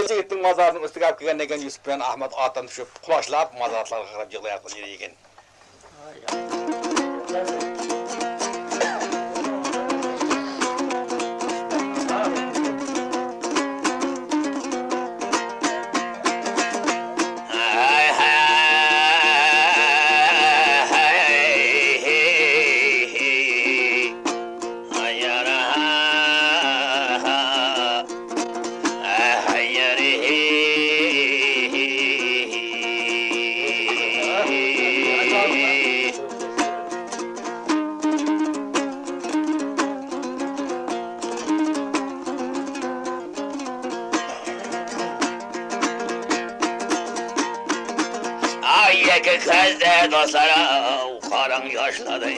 жігіттің мазарының үстіге алып келгеннен кейін Юсуп пен Ахмет аттан түсіп құлашылап мазарларға қарап жығылай жатқан жері екен. Gözde dostlara karan yaşladı.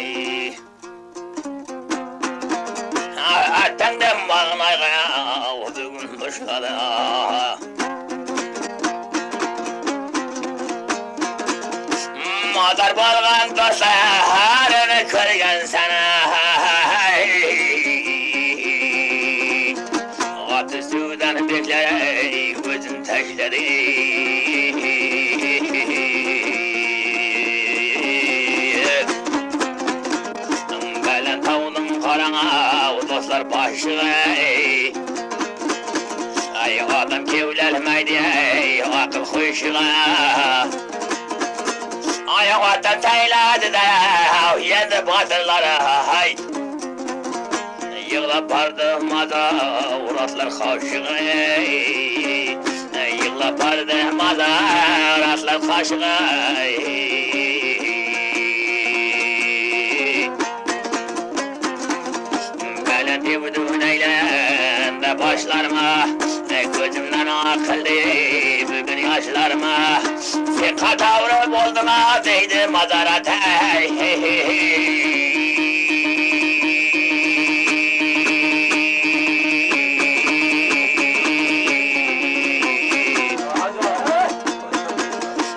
Attenden bağnaya bugün başladı. Madar balgan dostlarını kırgan sana. Atı sudan bekler gözün taşladı. Dostlar başıga ay adam kevlenmeydi akıl kuşuga ay vatan tayladı da yendi batırlara hay yığlap vardı maza uğratlar kaşıga yığlap vardı maza uğratlar kaşıga Devdun eylende başlarıma gözümden akıllı bugün yaşlarıma Fika tavrı bozduma değdi mazarata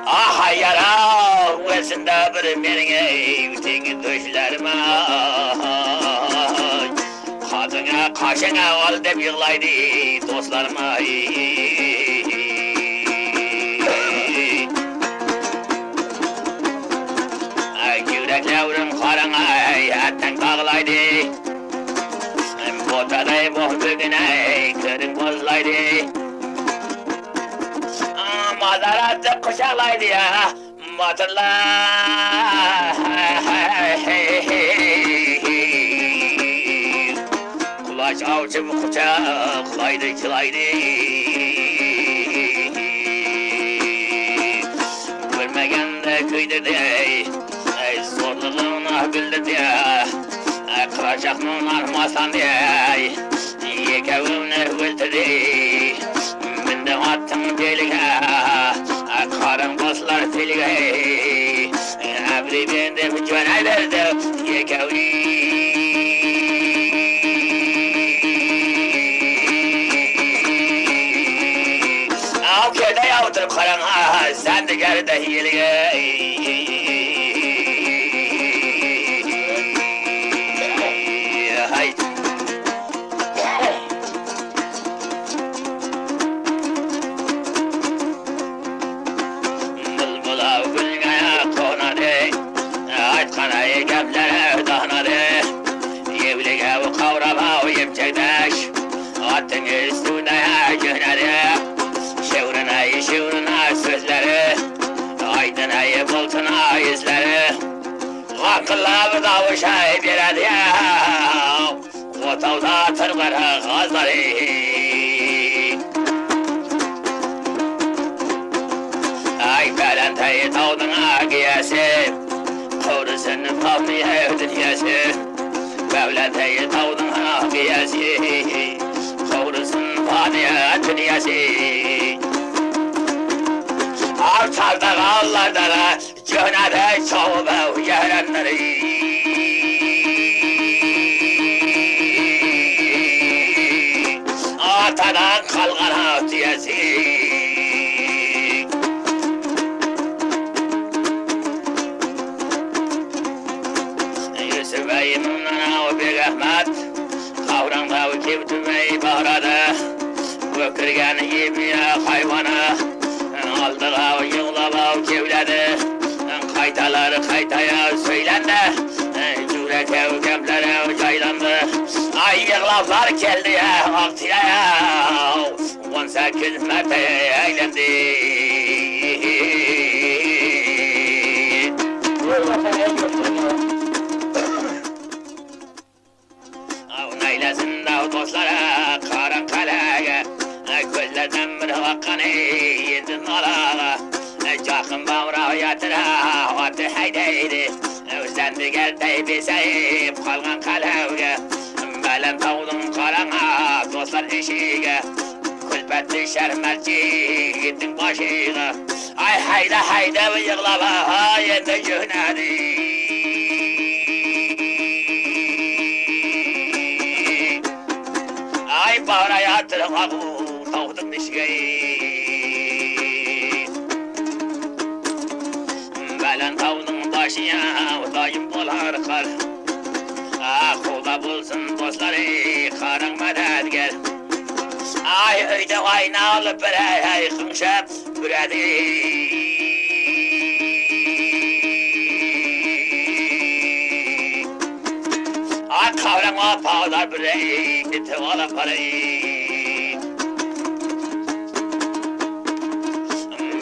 Ah yara vesinde bir menine bütün düşlerime Kaşına al dep yığlaydı dostlarıma Yüreklerim karana yatten bağlaydı Botaday boğduguna kırın bozlaydı Mazaratı kuşaklaydı ya matırlar Kulaç avcım kucaklaydı çılaydı Görmegen de kıydirdi Zorluğuna bildirdi Kıracakmın armasan diye Yekevimle öldürdü Ben de attım delige Karın baslar filige Abri ben de mücvene verdi Yekevim Oturup karan sen de gel de hileye Hay Bulbula gülgaya konadı Aytkanayı geplere dahnadı Yevlige bu kavraba o yemçektaş Attın üstüne cühnadı Şevrına sözleri Aydınayı bultuna yüzleri Akıllı davuşay bir adiyam Otavda tırgara gazları Ay kalentayı tavdına giyesi Kıvrısın pavniye dünyası Mevlentayı tavdına giyesi Kıvrısın pavniye dünyası Alçalda kallarda da cöhnede çoğubu yerenleri Atadan kalgana diyesi Yusuf Bey'imden o bir rahmet Kavranda o kibtümeyi bağradı Bökürgen yemiye hayvanı aldılar yığılaba kevledi kaytaya söylendi Cüret evgemlere caylandı Ay yığılaplar geldi ya altıya 18 merteye eğlendi Neylesin de dostlara karan kaleye Gözlerden bir vakkanı yedin alağa Cakın bağıra yatıra atı heydeydi Özlendi gel teybiseyip kalgan kalevge Belen tavdun karana dostlar eşiğe Külbetli şermerci gittin başığa Ay hayda yığlaba yendi cühnedi Ay bağıra yatırım abu tavdun eşiğe Belen tavdun başıya dayım bolar kar Kuda bulsun dostları karın medet gel Ay öyde ayna alıp bire kımşap büredi Ay kavram apağlar bire gitti valla parayı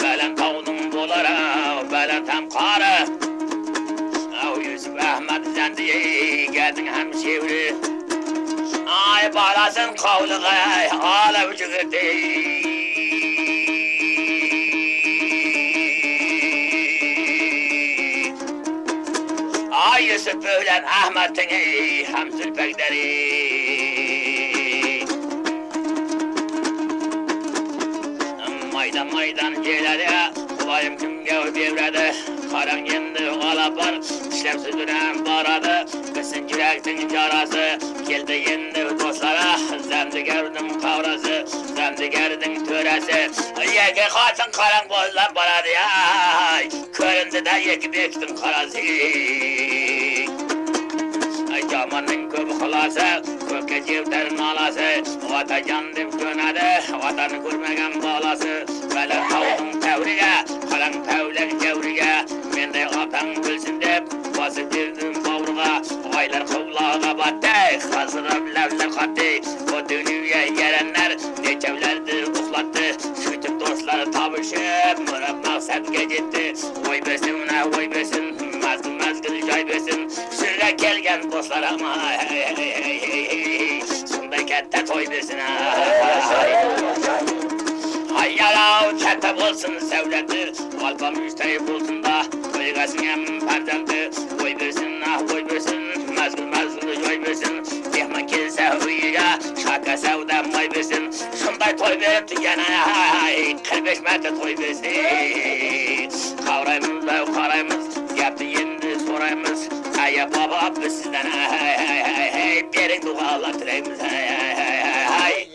Belen tavdun bolara belen tam karı Yusuf Ahmet Zendi'ye geldin hem şevri Ay balasın kavluğa alev çıkırdı Ay Yusuf ölen Ahmet'in hem zülpekleri Maydan geledi Kulayım kim gel devredi Karan yendi alapar İşlemsiz dönem baradı Kısın yürektin carası Geldi yendi dostlara Zemdi gerdim kavrası Zemdi gerdim töresi Yeki kaçın karan gözler baradı ay Köründü de yekip ektin karası Camanın köpü kılası Köke cevterin alası Vata candım dönedi Vatanı görmegen bağlası Böyle tavdum tevrige Kalan tevlek tevrige Men de atan bilsin dep Basıp girdim bağırga Aylar kıvlağa battı Hazırım levler kattı O dünyaya gelenler Necevlerdir uhlattı Kütüp dostlar tabışıp Mırıp maksat gecitti Oy besin Mezgil cay besin Sürre kelgen dostlar ama Sunday kette toy besin Hayyalav kette bulsun sevlettir Alba müşteri bulsun da Kıygasın hem perdemdir Oy besin Mezgil joy besin Dehman kilse hüyüya Şaka sevdem may besin Sunday toy verip gene 45 metre toy besin Kavrayımız ve karayımız Yaptı yendi sorayımız Ay baba biz sizden Hey yerin dualar dileyimiz Hey